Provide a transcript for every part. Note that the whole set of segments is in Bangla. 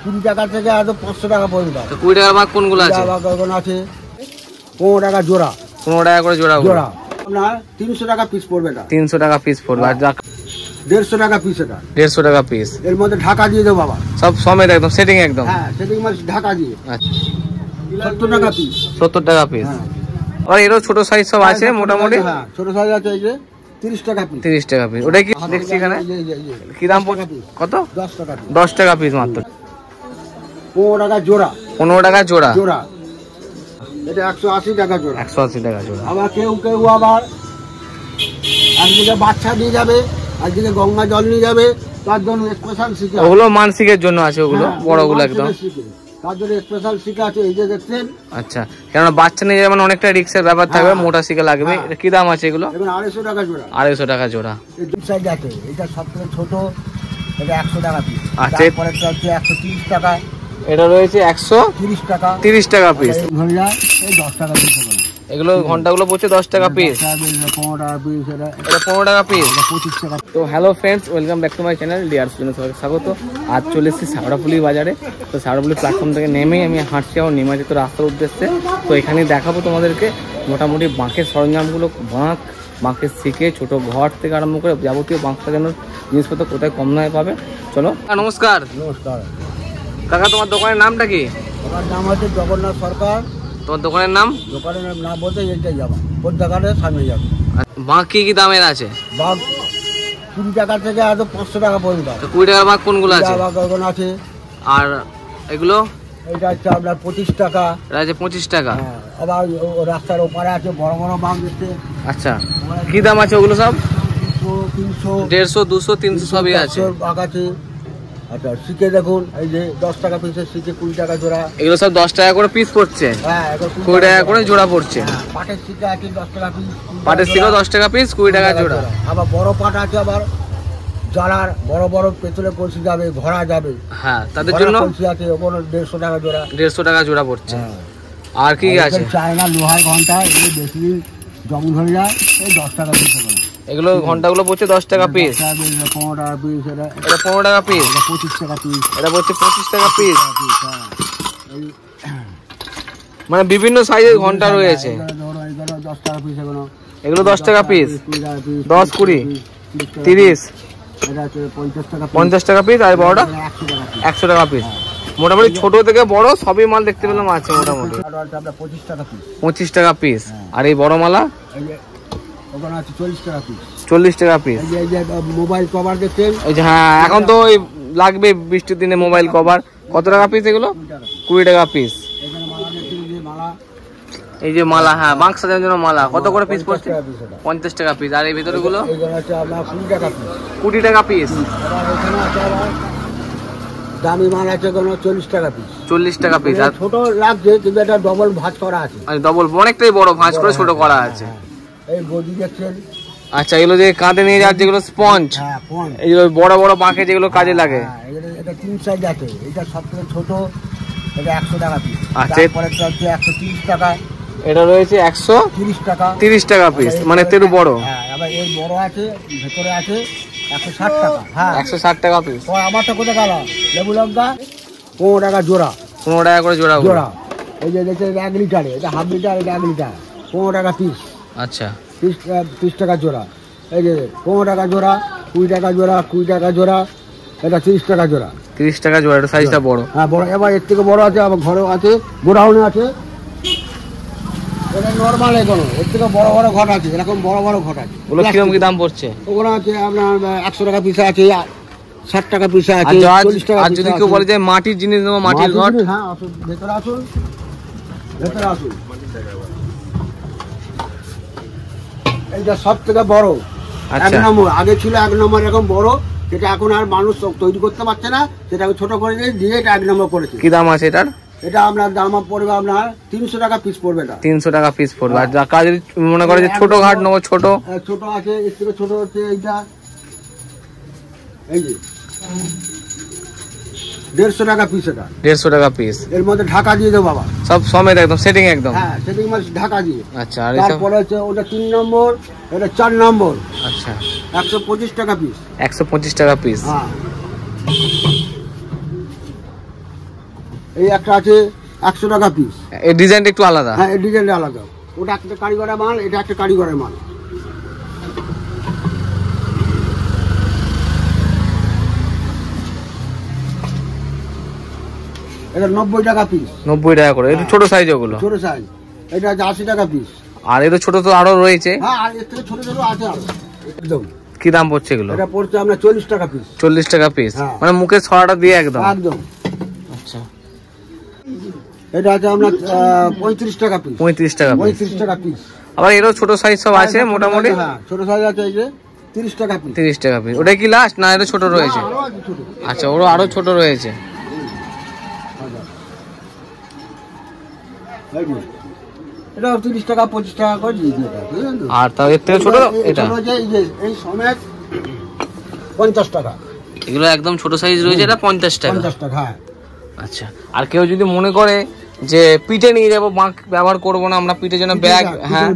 20 টাকা থেকে 500 টাকা পর্যন্ত। 20 টাকার ভাগ কোনগুলো আছে? আছে 15 টাকা জোড়া। 15 টাকা করে জোড়া। আপনার 300 টাকা পিস পড়বে। 300 টাকা পিস পড়বে। আর 150 টাকা পিস। এটা 150 টাকা পিস। এর মধ্যে ঢাকা দিয়ে দেবো বাবা, সব সমেত একদম সেটিং একদম। হ্যাঁ সেটিং মানে ঢাকা দিয়ে। আচ্ছা 70 টাকা পিস। 70 টাকা পিস। আর এরও ছোট সাইজ সব আছে মোটামুটি। হ্যাঁ ছোট সাইজ আছে এই যে 30 টাকা পিস। 30 টাকা পিস। ওটা কি দেখছি এখানে কি দাম কত? 10 টাকা পিস। 10 টাকা পিস মাত্র। 15 টাকা জোড়া। 15 টাকা জোড়া। জোড়া এটা 180 টাকা জোড়া। 180 টাকা জোড়া। আবার কেউ আবার একদিকে বাচ্চা নিয়ে যাবে, একদিকে গঙ্গা জল নিয়ে যাবে, তার জন্য স্পেশাল শিকা। ওগুলো মানসিকের জন্য আছে, ওগুলো বড়গুলো একদম তার জন্য স্পেশাল শিকা আছে এই যে দেখছেন। আচ্ছা, কেননা বাচ্চা নিয়ে যাবে মানে অনেকটা রিস্কের ব্যাপার থাকবে, মোটা শিকা লাগবে। কি দাম আছে এগুলো? 250 টাকা জোড়া। 250 টাকা জোড়া। এই দুই সাইজ আছে, এটা সবথেকে ছোট, এটা 100 টাকা পিস। আচ্ছা তারপরেটা হচ্ছে 130 টাকা। এটা রয়েছে 130 টাকা। 30 টাকা পিস। ধরে যায় এই 10 টাকা পিস। এগুলো ঘন্টাগুলো পড়ছে 10 টাকা পিস। 15 টাকা পিস। এটা 15 টাকা পিস। 25 টাকা। তো hello friends, welcome back to my channel dear students, সবাইকে স্বাগত। আজ চলে এসেছি শেওড়াফুলি বাজারে। তো শেওড়াফুলি প্ল্যাটফর্ম থেকে নেমেই আমি হাঁটছি আমার নিমাজিত রাস্তার উদ্দেশ্যে। তো এখানে দেখাবো তোমাদেরকে মোটামুটি বাঁকের সরঞ্জামগুলো, বাঁকের শিখে ছোট ঘর থেকে আরম্ভ করে যাবতীয় বাঁক সাজানোর জিনিসপত্র কোথায় কম দামে পাবে। চলো। নমস্কার। নমস্কার কাকা, তোমার দোকানের নামটা কি? আমার নাম হচ্ছে জগন্নাথ সরকার। তোমার দোকানের নাম? দোকানের নাম বলতে এইটাই যাবো, পদ্মাঘাটের সামনে যাবো। বাঁক কি কি দামের আছে? বাঘ 20 টাকা থেকে 500 টাকা পর্যন্ত। 20 টাকার বাঁক কোনগুলো আছে? আছে। আর এগুলো? এটা হচ্ছে আপনার 25 টাকা। এটা আছে 25 টাকা। আবার রাস্তার ওপারে আছে বড় বড় বাঘ দেখতে। আচ্ছা, কি দাম আছে ওগুলো সব? 300, 150, 200, 300 সবই আছে। বাঘ আছে। আচ্ছা শিখে দেখুন, এই যে 10 টাকা পিসের শিখে 20 টাকা জোড়া। এগুলো সব 10 টাকা করে পিস পড়ছে। হ্যাঁ 20 টাকা করে জোড়া পড়ছে। পাটের শিখে আছে 10 টাকা পিস। পাটের শিখে 10 টাকা পিস, 20 টাকা জোড়া। আবার বড় পাট আছে, আবার জ্বালার বড় বড় পেতলে কলসি যাবে, ঘোড়া যাবে। হ্যাঁ, তাদের জন্য কলসি আছে, ওগুলো 150 টাকা জোড়া। 150 টাকা জোড়া পড়ছে। আর কি আছে? চায়না লোহার ঘন্টা, এগুলো বেশি দিন জং ধরে যায়, এই 10 টাকা পিস। এগুলো ঘন্টাগুলো পড়ছে 10 টাকা পিস। 15 টাকা পিস। এটা 15 টাকা পিস। 25 টাকা পিস। এটা পড়ছে 25 টাকা পিস। মানে বিভিন্ন সাইজের ঘন্টা রয়েছে। 10 টাকা পিস। এগুলো 10 টাকা পিস। 10, 20, 30। এটা হচ্ছে 50 টাকা পিস। আর বড়টা 100 টাকা পিস। মোটামুটি ছোট থেকে বড় সবই মাল দেখতে পেলাম আছে মোটামুটি। 25 টাকা পিস। 25 টাকা পিস। আর এই বড় মালা ওখানে আছে 40 টাকা পিস। 40 টাকা পিস। এই যে মোবাইল কভার দেখছেন, এই যে, হ্যাঁ এখন তো ওই লাগবে বৃষ্টির দিনে মোবাইল কভার। কত টাকা পিস এগুলো? 20 টাকা পিস। এখানে মালা দেখছেন, যে মালা, এই যে মালা, হ্যাঁ বাঁক সাজানোর জন্য মালা। কত করে পিস পড়ছে? 50 টাকা পিস। আর এই ভিতরে গুলো? এখানে আছে আপনার 20 টাকা পিস। 20 টাকা পিস। আবার এখানে আছে আবার দামি মাল আছে কোনো 40 টাকা পিস। 40 টাকা পিস। আর ছোট লাগছে, কিন্তু এটা ডবল ভাঁজ করা আছে। ডবল অনেকটাই বড় ভাঁজ করে ছোট করা আছে। এই গদি দেখছেন। আচ্ছা, এগুলো যে কাঁধে নিয়ে যাওয়ার যেগুলো স্পঞ্জ, এইগুলো বড় বড় বাঁকে যেগুলো কাজে লাগে। এটা 3 সাইজ আছে, এটা সবথেকে ছোট, এটা 100 টাকা পিস। আচ্ছা, তারপরেটা হচ্ছে 130 টাকা। এটা রয়েছে 130 টাকা। 30 টাকা পিস, মানে একটু বড়। হ্যাঁ, আবার এর বড় আছে, ভেতরে আছে 160 টাকা। হ্যাঁ 160 টাকা পিস। আমারটা কোথায় গেল? লেবু লঙ্কা 15 টাকা জোড়া। 15 টাকা করে জোড়া। জোড়া এই যে দেখছেন 1 লিটারে, এটা হাফ লিটার, এটা 1 লিটার, 15 টাকা পিস। আচ্ছা 30 টাকা জোড়া। এই যে 15 টাকা জোড়া, 20 টাকা জোড়া, 20 টাকা জোড়া, এটা 30 টাকা জোড়া। 30 টাকা জোড়া। এটা সাইজটা বড়। হ্যাঁ বড়। এবার এর থেকে বড় আছে, আবার ঘরেও আছে, গোডাউনে আছে। এটা নর্মাল, এগুলো এর থেকে বড় বড় ঘট আছে, এরকম বড় বড় ঘট আছে। ওগুলো কিরকম কি দাম পড়ছে? ওগুলো আছে আপনার 100 টাকা পিস আছে, 60 টাকা পিস আছে, 40 টাকা। আর যদি কেউ বলে যে মাটির জিনিস নেবো, মাটির ঘট? হ্যাঁ আসুন, ভেতরে আসুন, ভেতরে আসুন। এইটা সব থেকে বড়, 1 নম্বর। আগে ছিল 1 নম্বর এরকম বড়, যেটা এখন আর মানুষ তৈরি করতে পারছে না, সেটাকে ছোট করে দিয়ে এটা 1 নম্বর করেছে। কি দাম আছে এটার? এটা আপনার দাম পড়বে আপনার 300 টাকা পিস পড়বে। এটা 300 টাকা পিস পড়বে। আর যা কাজ মনে করে যে ছোট ঘাট নেবো, ছোট ছোট আছে, এর থেকে ছোট হচ্ছে এইটা, এই যে 150 টাকা পিস। এটা 150 টাকা পিস। এর মধ্যে ঢাকা দিয়ে দেবো বাবা, সব সমেত একদম সেটিং একদম। হ্যাঁ সেটিং মানে ঢাকা দিয়ে। আচ্ছা, আর তারপরে হচ্ছে ওটা 3 নম্বর, এটা 4 নম্বর। আচ্ছা 125 টাকা পিস। 125 টাকা পিস। হ্যাঁ এই একটা আছে 100 টাকা পিস। এই ডিজাইনটা একটু আলাদা। হ্যাঁ, এই ডিজাইনটা আলাদা। ওটা একটা কারিগরের মাল, এটা একটা কারিগরের মাল। এটা 90 টাকা পিস। 90 টাকা করে। একটু ছোট সাইজ ওগুলো। ছোট সাইজ। এটা আছে 80 টাকা পিস। আর এটা ছোট তো আরো রয়েছে। হ্যাঁ, আর এর থেকে ছোট ছোট আছে আরো। একদম। কি দাম পড়ছে এগুলো? এটা পড়ছে আমরা 40 টাকা পিস। 40 টাকা পিস। হ্যাঁ। মানে মুখে ছড়াটা দিয়ে একদম। একদম। আচ্ছা। এটা আছে আমরা 35 টাকা পিস। 35 টাকা পিস। 35 টাকা পিস। আবার এরও ছোট সাইজ সব আছে মোটামুটি। হ্যাঁ, ছোট সাইজ আছে এই যে 30 টাকা পিস। 30 টাকা পিস। ওটা কি লাস্ট না এটা ছোট রয়েছে? আরো আছে ছোট। আচ্ছা, ওরও আরো ছোট রয়েছে। এটা 30 টাকা 25 টাকা করে দিয়ে দিই এটা। আর তাও এর থেকে ছোট এটা। এই সমেত 50 টাকা। এগুলো একদম ছোট সাইজ রয়েছে, এটা 50 টাকা। 50 টাকা, হ্যাঁ। আচ্ছা। আর কেউ যদি মনে করে যে পিঠে নিয়ে যাবো, বাঁক ব্যবহার করবো না আমরা, পিঠের জন্য ব্যাগ, হ্যাঁ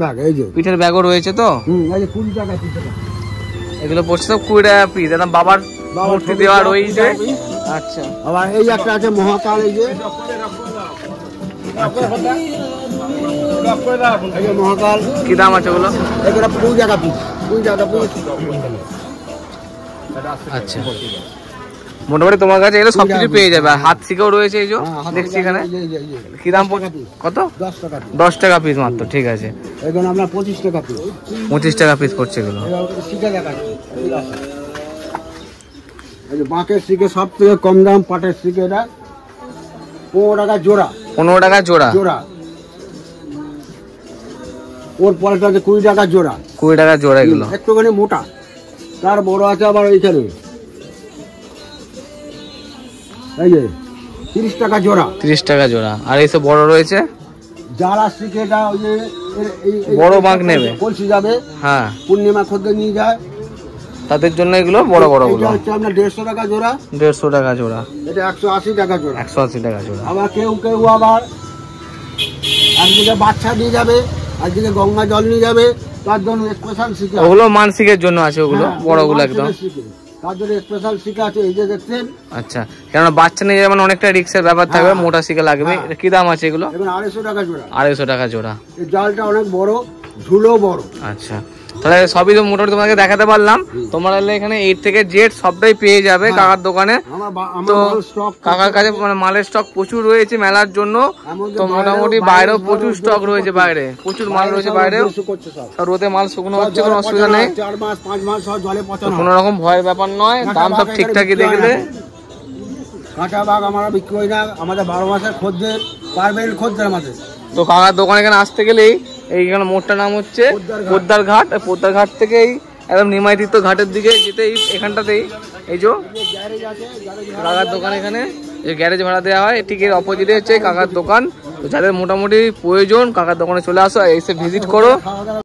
পিঠের ব্যাগও রয়েছে তো। এই যে 20 টাকা পিস। এগুলো পড়ছে তো 20 টাকা পিস। একদম বাবার মূর্তি দেওয়া রয়েছে। আচ্ছা। আবার এই একটা আছে মহাকাল, এই যে মহাকাল। কি দাম আছে ওগুলো? এগুলো 20 টাকা পিস। 20 টাকা পিস। আচ্ছা। মোটামুটি তোমার কাছে এগুলো সবকিছু পেয়ে যাবে। আর হাত শিকেও রয়েছে এই যে দেখছি এখানে। কি দাম পড়ছে? কত? 10 টাকা। 10 টাকা পিস মাত্র। ঠিক আছে। এগুলো আমরা 25 টাকা পিস। 25 টাকা পিস পড়ছে এগুলো। শিখে দেখাচ্ছি। এই যে বাঁকের শিখে সব থেকে কম দাম পাটের শিখে, এটা 15 টাকা জোড়া। 15 টাকা জোড়া। জোড়া। ওর পরেটা আছে 20 টাকা জোড়া। 20 টাকা জোড়া এগুলো। একটুখানি মোটা, তার বড় আছে আবার এইখানে। এই যে 30 টাকা জোড়া। 30 টাকা জোড়া। আর এইসব বড় রয়েছে যারা শিখে, এটা ওই যে বড় বাঁক নেবে, কলসি যাবে, হ্যাঁ পূর্ণিমা খদ্দে নিয়ে যায়, তাদের জন্য এগুলো বড় বড় গুলো। এটা হচ্ছে আপনার 150 টাকা জোড়া। 150 টাকা জোড়া। এটা 180 টাকা জোড়া। 180 টাকা জোড়া। আবার কেউ কেউ আবার একদিকে বাচ্চা নিয়ে যাবে, একদিকে গঙ্গা জল নিয়ে যাবে, তার জন্য স্পেশাল শিখা। ওগুলো মানসিকের জন্য আছে, ওগুলো বড়গুলো একদম। তার জন্য স্পেশাল শিখা আছে, এই যে দেখছেন। আচ্ছা। কেননা বাচ্চা নিয়ে যেমন অনেকটা রিক্সের ব্যাপার থাকবে, মোটা শিখা লাগবে। এটা কি দাম আছে এগুলো? এখন 250 টাকা জোড়া। 250 টাকা জোড়া। এই জালটা অনেক বড়, ঝুলো বড়। আচ্ছা। তাহলে সবই তো মোটামুটি তোমাকে দেখাতে পারলাম। তোমরা এখানে A থেকে Z সবটাই পেয়ে যাবে কাকার দোকানে। তো কাকার কাছে মানে মালের স্টক প্রচুর রয়েছে মেলার জন্য। তো মোটামুটি বাইরেও প্রচুর স্টক রয়েছে, বাইরে প্রচুর মাল রয়েছে বাইরেও। রোদে মাল শুকনো হচ্ছে, কোনো অসুবিধা নেই। 4 মাস 5 মাস সব জলে পচানো, কোনো রকম ভয়ের ব্যাপার নয়। দাম সব ঠিকঠাকই দেখলে। কাঁচা বাঘ আমরা বিক্রি করি না, আমাদের 12 মাসের খদ্দের, পারবেল খদ্দের আমাদের। তো কাকার দোকানে এখানে আসতে গেলেই এইখানে মোড়টার নাম হচ্ছে পোদ্দার ঘাট। পোদ্দার ঘাট থেকেই একদম নিমাই তীর্থ ঘাটের দিকে যেতেই এখানটাতেই এই যে কাকার দোকান, এখানে যে গ্যারেজ ভাড়া দেওয়া হয় ঠিক এর অপোজিটে হচ্ছে কাকার দোকান। তো যাদের মোটামুটি প্রয়োজন কাকার দোকানে চলে আসো, এসে ভিজিট করো।